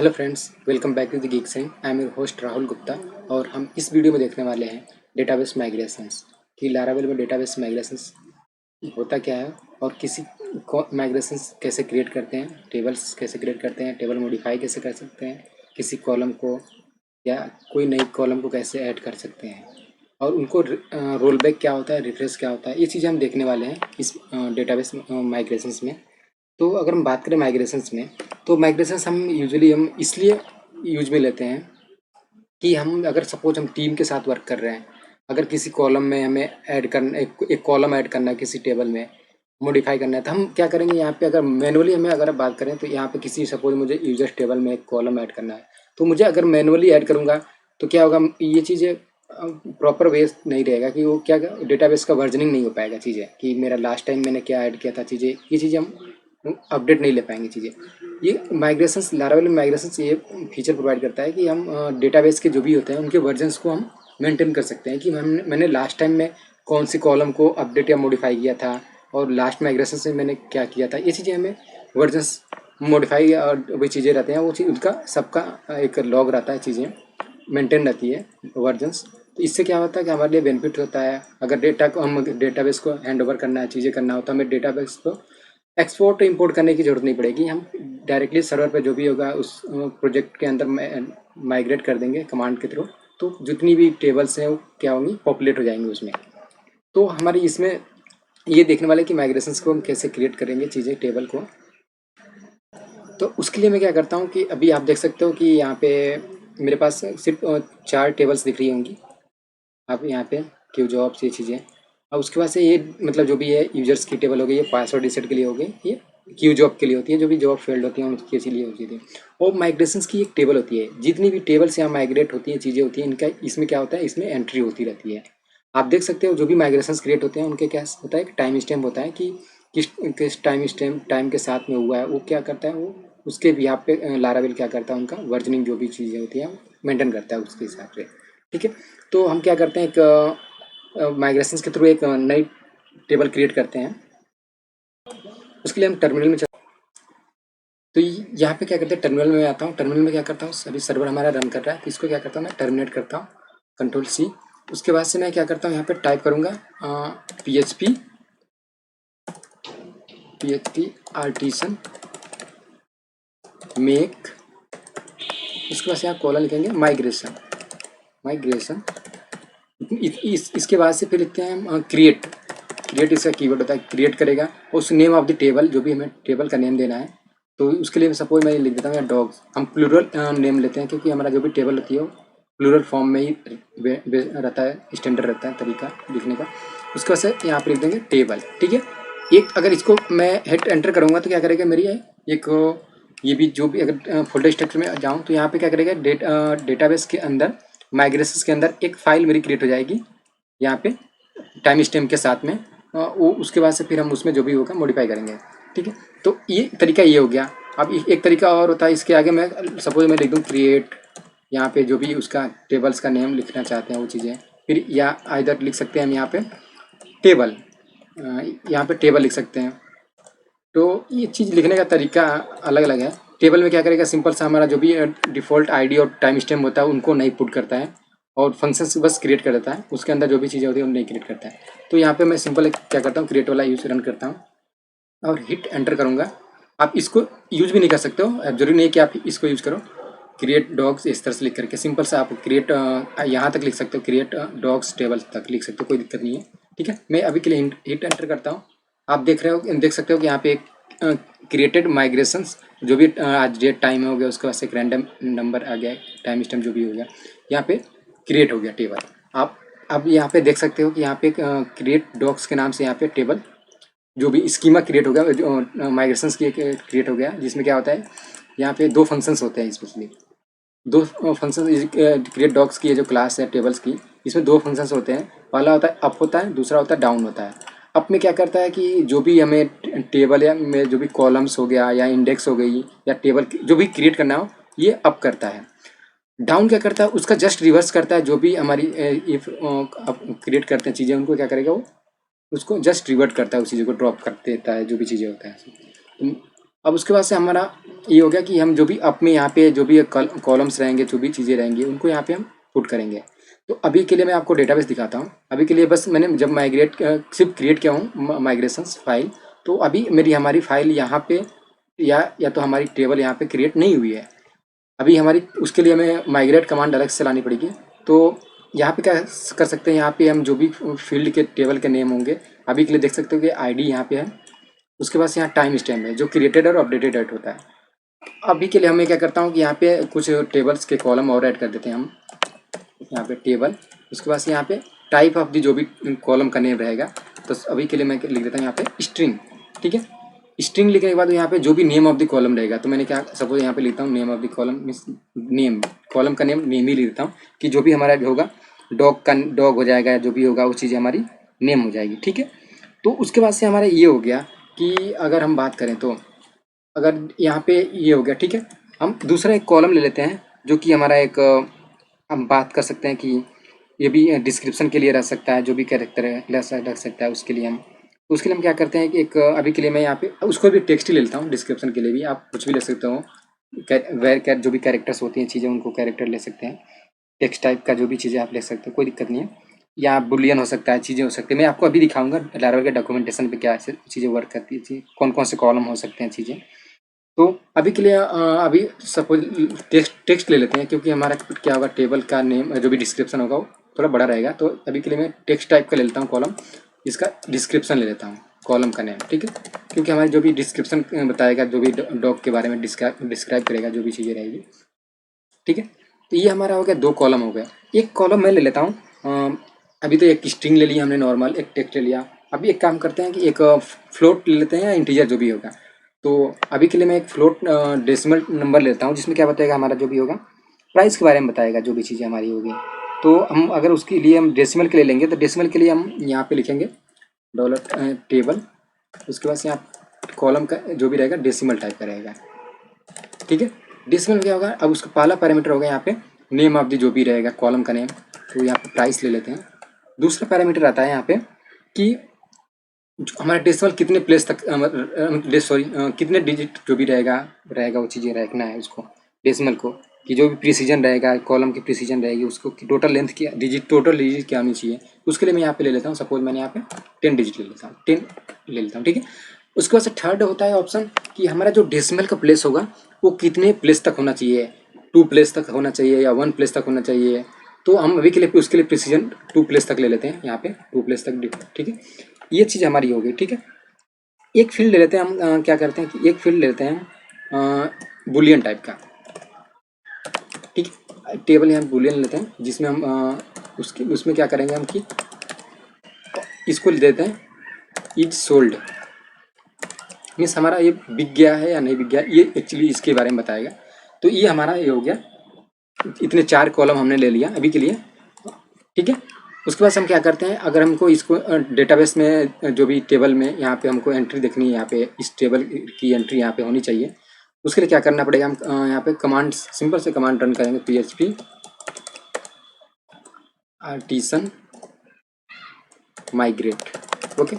Hello friends, welcome back to the geek sent. I am your host Rahul Gupta और हम इस video में देखने वाले हैं डेटाबेस माइग्रेशंस कि लारावेल में डेटाबेस माइग्रेशंस होता क्या है और किसी को माइग्रेशंस कैसे क्रिएट करते हैं, टेबल्स कैसे क्रिएट करते हैं, टेबल मॉडिफाई कैसे कर सकते हैं, किसी कॉलम को या कोई नई कॉलम को कैसे ऐड कर सकते हैं और उनको रोल बैक क्या होता है, रिफ्रेश क्या होता है, ये चीज़ें हम देखने वाले हैं इस डेटाबेस माइग्रेशंस में। तो अगर हम बात करें माइग्रेशंस में, तो माइग्रेशंस हम इसलिए यूज में लेते हैं कि हम अगर सपोज हम टीम के साथ वर्क कर रहे हैं, अगर किसी कॉलम में हमें ऐड करना एक कॉलम ऐड करना है, किसी टेबल में मॉडिफाई करना है, तो हम क्या करेंगे यहाँ पे। अगर मैनुअली हमें अगर बात करें तो यहाँ पे किसी सपोज मुझे यूजर्स टेबल में एक कॉलम ऐड करना है, तो मुझे अगर मैनुअली ऐड करूँगा तो क्या होगा, ये चीज़ें प्रॉपर वे नहीं रहेगा कि वो क्या डेटाबेस का वर्जनिंग नहीं हो पाएगा, चीज़ें कि मेरा लास्ट टाइम मैंने क्या ऐड किया था, चीज़ें ये चीज़ें हम अपडेट नहीं ले पाएंगे चीज़ें। ये माइग्रेशंस लारावेल में माइग्रेशंस ये फीचर प्रोवाइड करता है कि हम डेटाबेस के जो भी होते हैं उनके वर्जन्स को हम मेंटेन कर सकते हैं कि मैंने लास्ट टाइम में कौन सी कॉलम को अपडेट या मॉडिफाई किया था और लास्ट माइग्रेशन से मैंने क्या किया था। ये चीज़ें हमें वर्जन्स मॉडिफाई और वही चीज़ें रहते हैं, वो चीज़ उनका सबका एक लॉग रहता है, चीज़ें मेंटेन रहती है वर्जन्स। तो इससे क्या होता है कि हमारे लिए बेनिफिट होता है। अगर डेटा को हम डेटाबेस को हैंड ओवर करना है, चीज़ें करना होता है, हमें डेटाबेस को एक्सपोर्ट इंपोर्ट करने की ज़रूरत नहीं पड़ेगी। हम डायरेक्टली सर्वर पे जो भी होगा उस प्रोजेक्ट के अंदर माइग्रेट कर देंगे कमांड के थ्रू, तो जितनी भी टेबल्स हैं वो क्या होंगी, पॉपुलेट हो जाएंगी उसमें। तो हमारी इसमें ये देखने वाले कि माइग्रेशंस को हम कैसे क्रिएट करेंगे चीज़ें टेबल को। तो उसके लिए मैं क्या करता हूँ कि अभी आप देख सकते हो कि यहाँ पे मेरे पास सिर्फ 4 टेबल्स दिख रही होंगी आप यहाँ पे, क्यू जॉब्स ये चीज़ें। और उसके बाद से ये मतलब जो भी है यूजर्स की टेबल हो गई, ये पासवर्ड रीसेट के लिए हो गई, ये क्यू जॉब के लिए होती है, जो भी जॉब फील्ड होती हैं उनके लिए होती है। और माइग्रेशंस की एक टेबल होती है, जितनी भी टेबल्स यहाँ माइग्रेट होती हैं, चीज़ें होती हैं, इनका इसमें क्या होता है, इसमें एंट्री होती रहती है। आप देख सकते हो जो भी माइग्रेशंस क्रिएट होते हैं उनके क्या होता है, एक टाइम स्टैम्प होता है कि किस टाइम स्टैम्प टाइम के साथ में हुआ है, वो क्या करता है, वो उसके भी यहाँ पे लारावेल क्या करता है, उनका वर्जनिंग जो भी चीज़ें होती हैं मेंटेन करता है उसके हिसाब से। ठीक है, तो हम क्या करते हैं, एक माइग्रेशंस के थ्रू एक नई टेबल क्रिएट करते हैं। उसके लिए हम टर्मिनल में तो यहाँ पे क्या करते हैं, टर्मिनल में आता हूँ। टर्मिनल में क्या करता हूँ, अभी सर्वर हमारा रन कर रहा है, तो इसको क्या करता हूँ, मैं टर्मिनेट करता हूँ, कंट्रोल सी। उसके बाद से मैं क्या करता हूँ, यहाँ पे टाइप करूँगा PHP आर्टिसन मेक, उसके बाद से यहाँ कॉलन लिखेंगे माइग्रेशन। इसके बाद से फिर लिखते हैं हम क्रिएट इसका कीवर्ड होता है, क्रिएट करेगा। उस नेम ऑफ द टेबल, जो भी हमें टेबल का नेम देना है, तो उसके लिए सपोज मैं लिख देता हूँ या डॉग्स। हम प्लूरल नेम लेते हैं क्योंकि हमारा जो भी टेबल होती है वो प्लूरल फॉर्म में ही रहता है, स्टैंडर्ड रहता है तरीका लिखने का। उसके बाद से यहाँ पर लिख देंगे टेबल। ठीक है, एक अगर इसको मैं हिट एंटर करूँगा तो क्या करेगा, मेरी एक ये भी जो भी अगर फोल्डर स्ट्रक्चर में जाऊँ तो यहाँ पे क्या करेगा, डेटाबेस के अंदर माइग्रेशंस के अंदर एक फाइल मेरी क्रिएट हो जाएगी यहाँ पे टाइम स्टैम्प के साथ में। वो उसके बाद से फिर हम उसमें जो भी होगा मॉडिफाई करेंगे। ठीक है, तो ये तरीका ये हो गया। अब एक तरीका और होता है, इसके आगे मैं सपोज मैं लिख दूँ क्रिएट, यहाँ पे जो भी उसका टेबल्स का नेम लिखना चाहते हैं वो चीज़ें, फिर या इधर लिख सकते हैं हम यहाँ पे टेबल, यहाँ पे टेबल लिख सकते हैं। तो ये चीज़ लिखने का तरीका अलग अलग है। टेबल में क्या करेगा, सिंपल सा हमारा जो भी डिफ़ॉल्ट आईडी और टाइम स्टैम्प होता है उनको नहीं पुट करता है और फंक्शंस बस क्रिएट कर देता है, उसके अंदर जो भी चीज़ें होती है वो नहीं क्रिएट करता है। तो यहाँ पे मैं सिंपल क्या करता हूँ, क्रिएट वाला यूज रन करता हूँ और हिट एंटर करूँगा। आप इसको यूज भी नहीं कर सकते हो, अब जरूरी नहीं है कि आप इसको यूज करो। क्रिएट डॉग्स इस तरह से लिख करके सिंपल सा आप क्रिएट यहाँ तक लिख सकते हो, क्रिएट डॉग्स टेबल तक लिख सकते हो, कोई दिक्कत नहीं है। ठीक है, मैं अभी के लिए हिट एंटर करता हूँ। आप देख सकते हो कि यहाँ पे एक क्रिएटेड माइग्रेशंस, जो भी आज डेट टाइम हो गया, उसके बाद से एक रैंडम नंबर आ गया, टाइम स्टैम्प जो भी हो गया, यहाँ पे क्रिएट हो गया टेबल। आप अब यहाँ पे देख सकते हो कि यहाँ पे क्रिएट डॉग्स के नाम से यहाँ पे टेबल जो भी स्कीमा क्रिएट हो गया, जो माइग्रेशंस की क्रिएट हो गया, जिसमें क्या होता है, यहाँ पे 2 फंक्शंस होते हैं स्पेशली। 2 फंक्शन क्रिएट डॉग्स की जो क्लास है टेबल्स की, इसमें 2 फंक्शंस होते हैं। पहला होता है अप होता है, दूसरा होता है डाउन होता है। अप में क्या करता है कि जो भी हमें टेबल या में जो भी कॉलम्स हो गया या इंडेक्स हो गई या टेबल जो भी क्रिएट करना हो, ये अप करता है। डाउन क्या करता है, उसका जस्ट रिवर्स करता है। जो भी हमारी इफ क्रिएट करते हैं चीज़ें, उनको क्या करेगा, वो उसको जस्ट रिवर्ट करता है, उस चीज़ों को ड्रॉप कर देता है, जो भी चीज़ें होता है। अब उसके बाद से हमारा ये हो गया कि हम जो भी अप में यहाँ पे जो भी कॉलम्स रहेंगे, जो भी चीज़ें रहेंगी, उनको यहाँ पे हम पुट करेंगे। तो अभी के लिए मैं आपको डेटाबेस दिखाता हूँ। अभी के लिए बस मैंने जब माइग्रेट सिर्फ क्रिएट किया हूँ माइग्रेशंस फाइल, तो अभी मेरी हमारी फाइल यहाँ पे या तो हमारी टेबल यहाँ पे क्रिएट नहीं हुई है अभी हमारी। उसके लिए हमें माइग्रेट कमांड अलग से लानी पड़ेगी। तो यहाँ पे क्या कर सकते हैं, यहाँ पे हम जो भी फील्ड के टेबल के नेम होंगे, अभी के लिए देख सकते हो कि आईडी यहाँ पे है। उसके बाद यहाँ टाइम स्टैम्प है जो क्रिएटेड और अपडेटेड डेट होता है। अभी के लिए हमें क्या करता हूँ कि यहाँ पे कुछ टेबल्स के कॉलम और ऐड कर देते हैं हम। यहाँ पे टेबल, उसके बाद यहाँ पे टाइप ऑफ दी जो भी कॉलम का नेम रहेगा, तो अभी के लिए मैं लिख देता हूँ यहाँ पे स्ट्रिंग। ठीक है, स्ट्रिंग लिखने के बाद यहाँ पे जो भी नेम ऑफ द कॉलम रहेगा, तो मैंने क्या सपोज यहाँ पे लिखता हूँ name of the column means name, column का नेम ही लिख देता हूँ कि जो भी हमारा होगा डॉग हो जाएगा, जो भी होगा वो चीज़ें हमारी नेम हो जाएगी। ठीक है, तो उसके बाद से हमारा ये हो गया कि अगर हम बात करें तो अगर यहाँ पे ये हो गया। ठीक है, हम दूसरा एक कॉलम ले लेते हैं जो कि हमारा एक हम बात कर सकते हैं कि ये भी डिस्क्रिप्शन के लिए रह सकता है, जो भी कैरेक्टर है रख सकता है उसके लिए हम। तो उसके लिए हम क्या करते हैं कि एक अभी के लिए मैं यहाँ पे उसको भी टेक्स्ट ही ले लेता हूँ। डिस्क्रिप्शन के लिए भी आप कुछ भी ले सकते हो, जो भी कैरेक्टर्स होती हैं चीज़ें, उनको कैरेक्टर ले सकते हैं। टेक्स्ट टाइप का जो भी चीज़ें आप ले सकते हो, कोई दिक्कत नहीं है। या बुलियन हो सकता है, चीज़ें हो सकती है। मैं आपको अभी दिखाऊंगा लारावेल के डॉक्यूमेंटेशन पे क्या चीज़ें वर्क करती है, कौन कौन से कॉलम हो सकते हैं चीज़ें। तो अभी के लिए अभी सपोज टेक्स्ट ले लेते हैं, क्योंकि हमारा क्या होगा, टेबल का नेम जो भी डिस्क्रिप्शन होगा वो थोड़ा बड़ा रहेगा। तो अभी के लिए मैं टेक्स्ट टाइप का ले लेता हूँ कॉलम, इसका डिस्क्रिप्शन ले लेता हूँ कॉलम का नेम। ठीक है, क्योंकि हमारी जो भी डिस्क्रिप्शन बताएगा, जो भी डॉग के बारे में डिस्क्राइब करेगा, जो भी चीज़ें रहेगी। ठीक है, तो ये हमारा हो गया, 2 कॉलम हो गया। एक कॉलम मैं ले लेता हूँ। अभी तो एक स्ट्रिंग ले लिया हमने, नॉर्मल एक टेक्स्ट ले लिया। अभी एक काम करते हैं कि एक फ्लोट ले लेते हैं या इंटीजर जो भी होगा। तो अभी के लिए मैं एक फ्लोट डेसिमल नंबर लेता हूँ, जिसमें क्या बताएगा हमारा जो भी होगा प्राइस के बारे में बताएगा, जो भी चीज़ें हमारी होगी। तो हम अगर उसके लिए हम डेसिमल के लिए लेंगे, तो डेसिमल के लिए हम यहाँ पे लिखेंगे डॉलर टेबल। उसके बाद से यहाँ कॉलम का जो भी रहेगा डेसिमल टाइप का रहेगा। ठीक है, डेसिमल क्या होगा, अब उसका पहला पैरामीटर होगा यहाँ पे नेम ऑफ दी जो भी रहेगा कॉलम का नेम। तो यहाँ पे प्राइस ले लेते हैं। दूसरा पैरामीटर आता है यहाँ पे कि हमारा डेसिमल कितने प्लेस तक कितने डिजिट जो भी रहेगा वो चीज़ें रखना है उसको, डेसिमल को, कि जो भी प्रिसीजन रहेगा, कॉलम की प्रिसीजन रहेगी, उसको कि टोटल लेंथ क्या टोटल डिजिट क्या होनी चाहिए। उसके लिए मैं यहाँ पे ले लेता हूँ, सपोज मैंने यहाँ पे 10 डिजिट ले लेता हूँ, 10 ले लेता हूँ। ठीक है, उसके बाद से थर्ड होता है ऑप्शन कि हमारा जो डेसिमल का प्लेस होगा वो कितने प्लेस तक होना चाहिए, 2 प्लेस तक होना चाहिए या 1 प्लेस तक होना चाहिए। तो हम अभी के लिए उसके लिए प्रिसीजन 2 प्लेस तक ले लेते हैं, यहाँ पे 2 प्लेस तक। ठीक है, ये चीज़ हमारी हो गई। ठीक है, एक फील्ड ले लेते हैं हम, क्या करते हैं कि एक फील्ड ले लेते हैं बुलियन टाइप का। ठीक है, टेबल यहाँ बुलियन लेते हैं, जिसमें हम उसमें क्या करेंगे हम कि इसको ले देते हैं इज सोल्ड, मीन्स हमारा ये बिक गया है या नहीं बिक गया, ये एक्चुअली इसके बारे में बताएगा। तो ये हमारा ये हो गया, इतने 4 कॉलम हमने ले लिया अभी के लिए। ठीक है, उसके बाद हम क्या करते हैं, अगर हमको इसको डेटाबेस में जो भी टेबल में यहाँ पे हमको एंट्री देखनी है, यहाँ पे इस टेबल की एंट्री यहाँ पे होनी चाहिए। उसके लिए क्या करना पड़ेगा, हम यहाँ पे कमांड, सिंपल से कमांड रन करेंगे, PHP आर्टिसन माइग्रेट। ओके,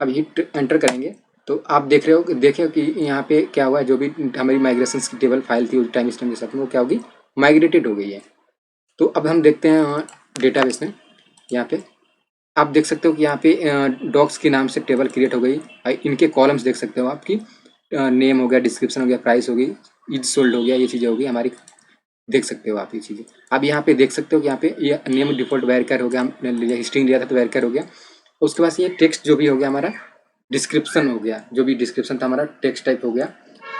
अब हिट एंटर करेंगे तो आप देख रहे हो कि यहाँ पे क्या हुआ है, जो भी हमारी माइग्रेशन की टेबल फाइल थी टाइम स्टैम्प के साथ में, वो क्या होगी, माइग्रेटेड हो गई है। तो अब हम देखते हैं डेटाबेस में, यहाँ पे आप देख सकते हो कि यहाँ पे डॉग्स के नाम से टेबल क्रिएट हो गई। इनके कॉलम्स देख सकते हो आपकी, नेम हो गया, डिस्क्रिप्शन हो गया, प्राइस हो गई, इज सोल्ड हो गया, ये चीज़ें हो गई हमारी, देख सकते हो आप ये चीज़ें। अब यहाँ पे देख सकते हो कि यहाँ पे ये नेम डिफॉल्ट वेरकर हो गया, हमने स्ट्रिंग लिया था तो वेरकर हो गया। उसके बाद ये टेक्स्ट जो भी हो गया हमारा डिस्क्रिप्शन हो गया, जो भी डिस्क्रिप्शन था हमारा टेक्स्ट टाइप हो गया।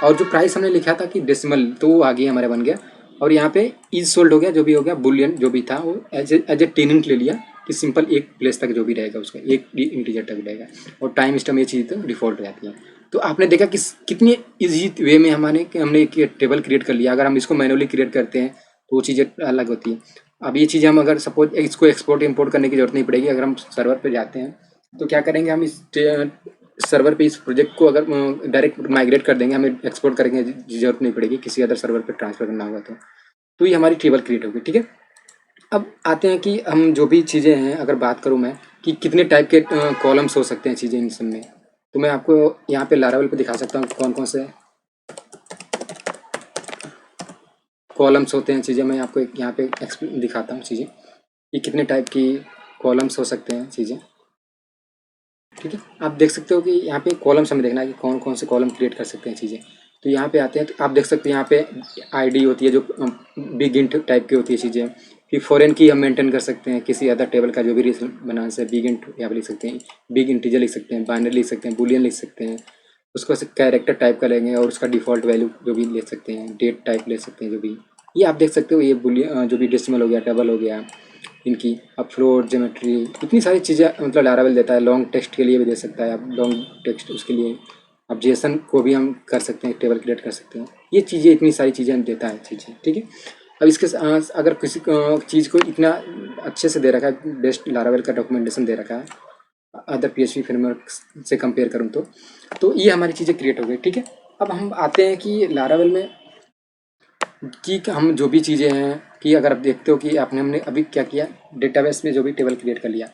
और जो प्राइस हमने लिखा था कि डेसिमल, तो वो आगे हमारे बन गया। और यहाँ पे इज सोल्ड हो गया, जो भी हो गया, बुलियन जो भी था वो एज ए टेनेंट ले लिया कि सिंपल एक प्लेस तक जो भी रहेगा उसका एक इंटीजर तक रहेगा। और टाइम स्टैम्प ये चीज़ तो डिफॉल्ट हो जाती है। तो आपने देखा कि कितनी इजी वे में हमने एक टेबल क्रिएट कर लिया। अगर हम इसको मैनुअली क्रिएट करते हैं तो वो चीज़ें अलग होती है। अब ये चीज़ें हम अगर सपोज इसको एक्सपोर्ट इम्पोर्ट करने की जरूरत नहीं पड़ेगी। अगर हम सर्वर पर जाते हैं तो क्या करेंगे, हम इस सर्वर पे इस प्रोजेक्ट को अगर डायरेक्ट माइग्रेट कर देंगे, हमें एक्सपोर्ट करेंगे जरूरत नहीं पड़ेगी, किसी अदर सर्वर पे ट्रांसफर करना होगा। तो ये हमारी टेबल क्रिएट होगी। ठीक है, अब आते हैं कि हम जो भी चीज़ें हैं, अगर बात करूँ मैं कि कितने टाइप के कॉलम्स हो सकते हैं चीज़ें इन सब में, तो मैं आपको यहाँ पे लारावेल पे दिखा सकता हूँ कौन कौन से कॉलम्स होते हैं चीज़ें, मैं आपको एक यहाँ पे दिखाता हूँ चीज़ें कि कितने टाइप की कॉलम्स हो सकते हैं चीज़ें। ठीक है, आप देख सकते हो कि यहाँ पे कॉलम्स हमें देखना है कि कौन कौन से कॉलम क्रिएट कर सकते हैं चीज़ें। तो यहाँ पे आते हैं तो आप देख सकते हैं यहाँ पे आईडी होती है जो बिग इंट टाइप की होती है चीज़ें। फिर फॉरेन की हम मेंटेन कर सकते हैं, किसी अदर टेबल का जो भी रीजन बनाने से बिग इंट यहाँ पे लिख सकते हैं, बिग इंटीजर लिख सकते हैं, बाइनरी लिख सकते हैं, बुलियन लिख सकते हैं। उसको से कैरेक्टर टाइप का लेंगे और उसका डिफ़ॉल्ट वैल्यू जो भी ले सकते हैं, डेट टाइप ले सकते हैं जो भी। ये आप देख सकते हो ये बुलियन जो भी डेसिमल हो गया, डबल हो गया, इनकी अब फ्लोट ज्योमेट्री इतनी सारी चीज़ें मतलब लारावेल देता है। लॉन्ग टेक्स्ट के लिए भी दे सकता है, आप लॉन्ग टेक्स्ट उसके लिए अब जेसन को भी हम कर सकते हैं, टेबल क्रिएट कर सकते हैं। ये चीज़ें इतनी सारी चीज़ें हम देता है चीज़ें। ठीक है, अब इसके अगर किसी चीज़ को इतना अच्छे से दे रखा है, बेस्ट लारावेल का डॉक्यूमेंटेशन दे रखा है अदर PHP फ्रेमवर्क से कंपेयर करूँ तो ये हमारी चीज़ें क्रिएट हो गई। ठीक है, अब हम आते हैं कि लारावेल में कि हम जो भी चीज़ें हैं कि अगर आप देखते हो कि हमने अभी क्या किया, डेटाबेस में जो भी टेबल क्रिएट कर लिया।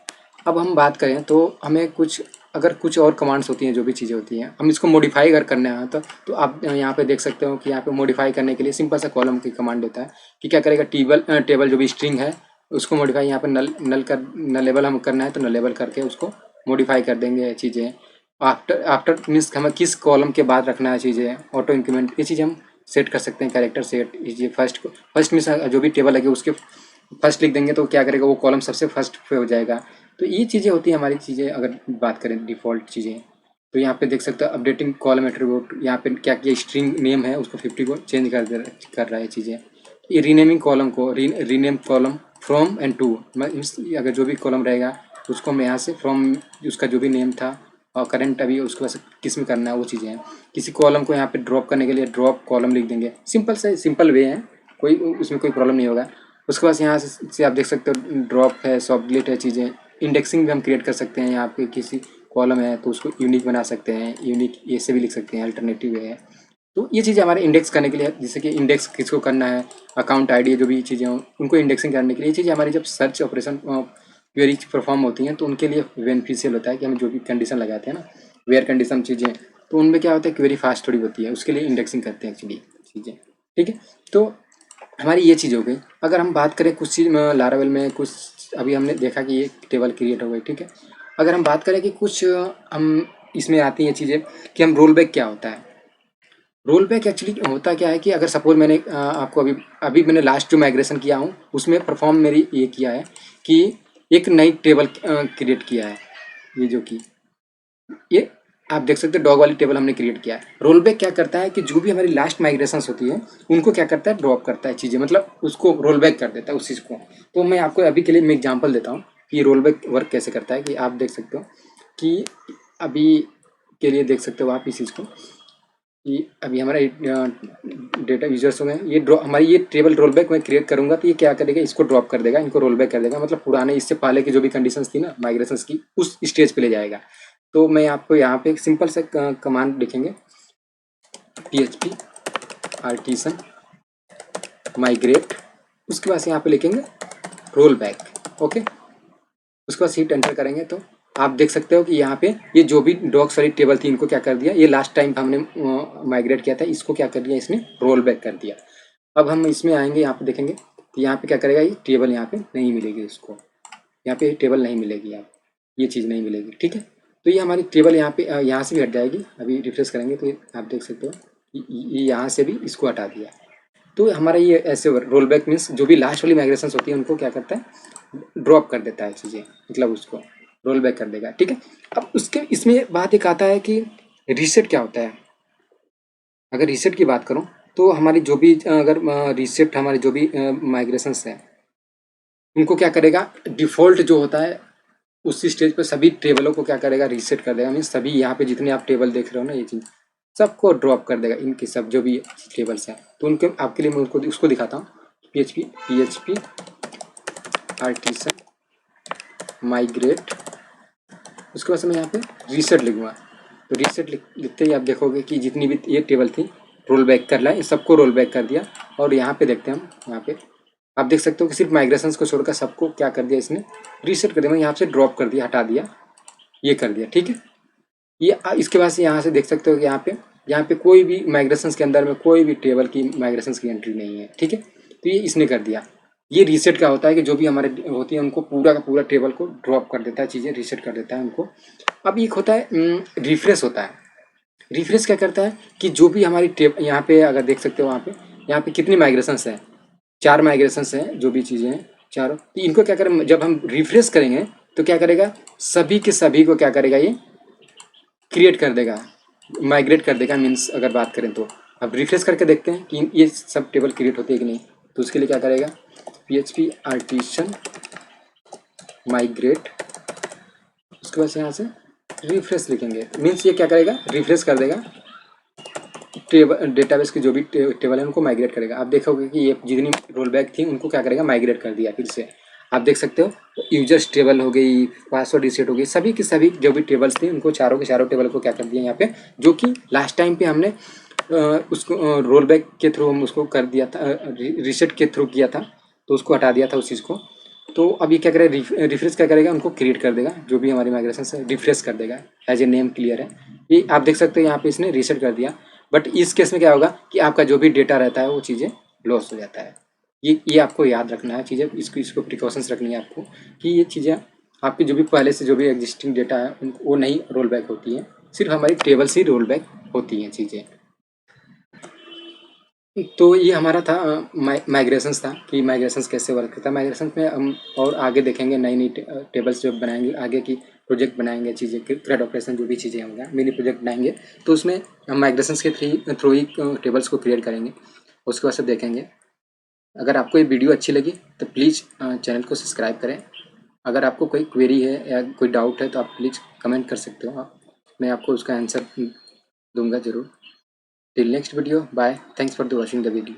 अब हम बात करें तो हमें कुछ अगर कुछ और कमांड्स होती हैं, जो भी चीज़ें होती हैं, हम इसको मॉडिफाई अगर करना है तो आप यहाँ पे देख सकते हो कि यहाँ पे मॉडिफाई करने के लिए सिंपल सा कॉलम की कमांड देता है कि क्या करेगा, टेबल जो भी स्ट्रिंग है उसको मॉडिफाई यहाँ पे नलेबल हम करना है तो नलेबल करके उसको मॉडिफाई कर देंगे चीज़ें। आफ्टर मीन्स हमें किस कॉलम के बाद रखना है चीज़ें, ऑटो इंक्रीमेंट ये चीज़ हम सेट कर सकते हैं। कैरेक्टर सेट ये फर्स्ट में जो भी टेबल लगे उसके फर्स्ट लिख देंगे तो क्या करेगा, वो कॉलम सबसे फर्स्ट पे हो जाएगा। तो ये चीज़ें होती हैं हमारी चीज़ें अगर बात करें डिफ़ॉल्ट चीज़ें। तो यहाँ पे देख सकते हो अपडेटिंग कॉलम एट्रीब्यूट, यहाँ पे क्या किया, स्ट्रिंग नेम है उसको 50 को चेंज कर रहा है चीज़ें। ये रीनेमिंग कॉलम को rename column from and to, अगर जो भी कॉलम रहेगा उसको मैं यहाँ से फ्रॉम उसका जो भी नेम था और करंट अभी उसके पास किस में करना है वो चीज़ें हैं। किसी कॉलम को यहाँ पे ड्रॉप करने के लिए ड्रॉप कॉलम लिख देंगे, सिंपल वे है, कोई उसमें कोई प्रॉब्लम नहीं होगा। उसके बाद यहाँ से आप देख सकते हो ड्रॉप है, सॉफ्ट डिलीट है चीज़ें। इंडेक्सिंग भी हम क्रिएट कर सकते हैं, यहाँ पे किसी कॉलम है तो उसको यूनिक बना सकते हैं, यूनिक ऐसे भी लिख सकते हैं, अल्टरनेटिव है। तो ये चीज़ें हमारे इंडेक्स करने के लिए, जैसे कि इंडेक्स किसको करना है, अकाउंट आईडी जो भी चीज़ें हों उनको इंडेक्सिंग करने के लिए, ये चीज़ें हमारी जब सर्च ऑपरेशन क्वेरी परफॉर्म होती हैं तो उनके लिए बेनिफिशियल होता है कि हम जो भी कंडीशन लगाते हैं ना, वेयर कंडीशन चीज़ें, तो उनमें क्या होता है क्वेरी फास्ट थोड़ी होती है, उसके लिए इंडेक्सिंग करते हैं एक्चुअली चीज़ें। ठीक है, तो हमारी ये चीज़ हो गई। अगर हम बात करें कुछ चीज़ लारावेल में कुछ अभी हमने देखा कि ये टेबल क्रिएट हो गई। ठीक है, अगर हम बात करें कि कुछ हम इसमें आती हैं चीज़ें कि हम रोल बैक क्या होता है। रोल बैक एक्चुअली होता क्या है कि अगर सपोज मैंने आपको अभी अभी मैंने लास्ट जो माइग्रेशन किया हूँ उसमें परफॉर्म मेरी ये किया है कि एक नई टेबल क्रिएट किया है। ये जो कि ये आप देख सकते हो डॉग वाली टेबल हमने क्रिएट किया है। रोल बैक क्या करता है कि जो भी हमारी लास्ट माइग्रेशंस होती है उनको क्या करता है, ड्रॉप करता है चीज़ें, मतलब उसको रोल बैक कर देता है उस चीज़ को। तो मैं आपको अभी के लिए मैं एग्जांपल देता हूँ कि रोल बैक वर्क कैसे करता है। कि आप देख सकते हो कि अभी के लिए देख सकते हो आप इस चीज़ को कि अभी हमारा डेटा यूजर्स हो गए, ये हमारी ये टेबल रोल बैक मैं क्रिएट करूंगा तो ये क्या करेगा, इसको ड्रॉप कर देगा, इनको रोल बैक कर देगा, मतलब पुराने इससे पहले की जो भी कंडीशंस थी ना माइग्रेशंस की उस स्टेज पे ले जाएगा। तो मैं आपको यहाँ पे एक सिंपल सा कमांड लिखेंगे, PHP आर्टिसन माइग्रेट, उसके बाद यहाँ पे लिखेंगे रोल बैक। ओके, उसके बाद सीट एंटर करेंगे तो आप देख सकते हो कि यहाँ पे ये जो भी डॉग्स वाली टेबल थी इनको क्या कर दिया, ये लास्ट टाइम हमने माइग्रेट किया था इसको क्या कर दिया, इसने रोल बैक कर दिया। अब हम इसमें आएंगे, यहाँ पे देखेंगे तो यहाँ पे क्या करेगा, ये टेबल यहाँ पे नहीं मिलेगी, इसको यहाँ पे टेबल नहीं मिलेगी, आप ये चीज़ नहीं मिलेगी। ठीक है, तो ये हमारी टेबल यहाँ पे यहाँ से भी हट जाएगी। अभी रिफ्रेश करेंगे तो आप देख सकते हो ये यहाँ से भी इसको हटा दिया। तो हमारा ये ऐसे रोल बैक मीन्स जो भी लास्ट वाली माइग्रेशन होती है उनको क्या करता है, ड्रॉप कर देता है चीज़ें, मतलब उसको रोल बैक कर देगा। ठीक है, अब उसके इसमें बात एक आता है कि रीसेट क्या होता है। अगर रीसेट की बात करूं तो हमारी जो भी अगर रीसेट हमारी जो भी माइग्रेशंस हैं उनको क्या करेगा, डिफ़ॉल्ट जो होता है उसी स्टेज पर सभी टेबलों को क्या करेगा, रीसेट कर देगा। मीन्स सभी यहाँ पे जितने आप टेबल देख रहे हो ना, ये चीज़ सबको ड्रॉप कर देगा, इनके सब जो भी टेबल्स हैं। तो उनके आपके लिए मैं उसको दिखाता हूँ, PHP आर्टिसन माइग्रेट, उसके बाद से मैं यहाँ पे रीसेट लिखूँगा। तो रीसेट लिखते ही आप देखोगे कि जितनी भी ये टेबल थी रोल बैक कर रहा है, सबको रोल बैक कर दिया। और यहाँ पे देखते हैं हम, यहाँ पे आप देख सकते हो कि सिर्फ माइग्रेशंस को छोड़कर सबको क्या कर दिया, इसने रीसेट कर दिया, मैं यहाँ से ड्रॉप कर दिया, हटा दिया, ये कर दिया। ठीक है, ये इसके बाद से यहाँ से देख सकते हो कि यहाँ पे कोई भी माइग्रेशंस के अंदर में कोई भी टेबल की माइग्रेशंस की एंट्री नहीं है। ठीक है, तो ये इसने कर दिया। ये रीसेट का होता है कि जो भी हमारे होती है उनको पूरा का पूरा टेबल को ड्रॉप कर देता है, चीज़ें रीसेट कर देता है उनको। अब एक होता है रिफ्रेश होता है। रिफ्रेश क्या करता है कि जो भी हमारी यहाँ पे अगर देख सकते हो, वहाँ पे यहाँ पे कितनी माइग्रेशंस हैं, 4 माइग्रेशंस हैं, जो भी चीज़ें हैं चारों। तो इनको क्या करें, जब हम रिफ्रेश करेंगे तो क्या करेगा, सभी के सभी को क्या करेगा, ये क्रिएट कर देगा, माइग्रेट कर देगा। मीन्स अगर बात करें तो अब रिफ्रेश करके देखते हैं कि ये सब टेबल क्रिएट होती है कि नहीं। तो उसके लिए क्या करेगा, PHP आर्टिशन माइग्रेट, उसके बाद यहाँ से रिफ्रेश लिखेंगे। मीन्स ये क्या करेगा, रिफ्रेश कर देगा, टेबल डेटाबेस की जो भी टेबल है उनको माइग्रेट करेगा। आप देखोगे कि ये जितनी रोल बैक थी उनको क्या करेगा, माइग्रेट कर दिया फिर से। आप देख सकते हो यूजर्स टेबल हो गई, पासवर्ड रीसेट हो गई, सभी की सभी जो भी टेबल्स थी उनको चारों के चारों टेबल को क्या कर दिया यहाँ पे, जो कि लास्ट टाइम पे हमने उसको रोल बैक के थ्रू हम उसको कर दिया था, रीसेट के थ्रू किया था, तो उसको हटा दिया था उस चीज़ को। तो अब ये क्या करेगा, रिफ्रेश क्या करेगा, उनको क्रिएट कर देगा, जो भी हमारी माइग्रेशन से रिफ्रेश कर देगा। एज ए नेम क्लियर है, ये आप देख सकते हो यहाँ पे इसने रीसेट कर दिया। बट इस केस में क्या होगा कि आपका जो भी डेटा रहता है वो चीज़ें लॉस हो जाता है। ये आपको याद रखना है चीज़ें, इसको प्रिकॉशंस रखनी है आपको कि ये चीज़ें आपकी जो भी पहले से जो भी एग्जिस्टिंग डेटा है वो नहीं रोल बैक होती है, सिर्फ हमारी टेबल से ही रोल बैक होती हैं चीज़ें। तो ये हमारा था माइग्रेशंस था कि माइग्रेशंस कैसे वर्क करता है। माइग्रेशंस में हम और आगे देखेंगे, नई नई टेबल्स जो बनाएंगे, आगे की प्रोजेक्ट बनाएंगे, चीज़ें क्रेड ऑपरेशन जो भी चीज़ें होंगे, मिनी प्रोजेक्ट बनाएंगे, तो उसमें हम माइग्रेशंस के थ्रू ही टेबल्स को क्रिएट करेंगे, उसके बाद से देखेंगे। अगर आपको ये वीडियो अच्छी लगी तो प्लीज़ चैनल को सब्सक्राइब करें। अगर आपको कोई क्वेरी है या कोई डाउट है तो आप प्लीज़ कमेंट कर सकते हो, मैं आपको उसका आंसर दूंगा ज़रूर। Till next video, bye, thanks for the watching the video.